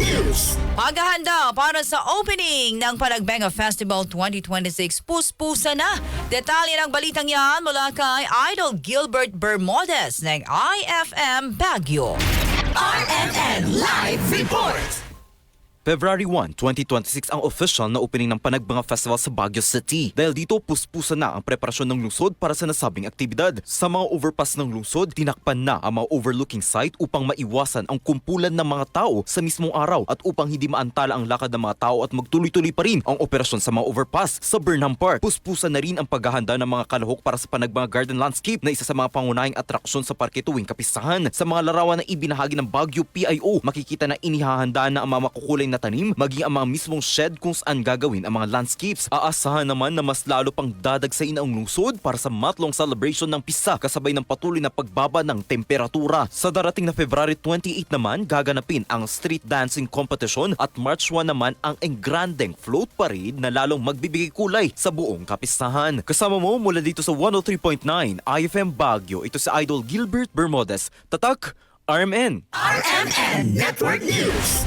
News. Paghahanda para sa opening ng Panagbenga Festival 2026, puspusa na. Detalye ng balitang yan mula kay Idol Gilbert Bermudez ng IFM Baguio. RMN Live Report. February 1, 2026 ang official na opening ng Panagbenga Festival sa Baguio City. Dahil dito, puspusa na ang preparasyon ng lungsod para sa nasabing aktibidad. Sa mga overpass ng lungsod, tinakpan na ang mga overlooking site upang maiwasan ang kumpulan ng mga tao sa mismong araw at upang hindi maantala ang lakad ng mga tao at magtuloy-tuloy pa rin ang operasyon sa mga overpass. Sa Burnham Park, puspusa na rin ang paghahanda ng mga kalahok para sa Panagbenga Garden Landscape na isa sa mga pangunahing atraksyon sa parke tuwing kapistahan. Sa mga larawan na ibinahagi ng Baguio PIO, makikita na inihahandaan na ang mga makukulay na tanim, maging ang mga mismong shed kung saan gagawin ang mga landscapes. Aasahan naman na mas lalo pang dadagsain ang lungsod para sa matlong celebration ng pista kasabay ng patuloy na pagbaba ng temperatura. Sa darating na February 28 naman, gaganapin ang street dancing competition at March 1 naman ang engrandeng float parade na lalong magbibigay kulay sa buong kapistahan. Kasama mo mula dito sa 103.9 IFM Baguio, ito si Idol Gilbert Bermudez. Tatak, RMN. RMN Network News.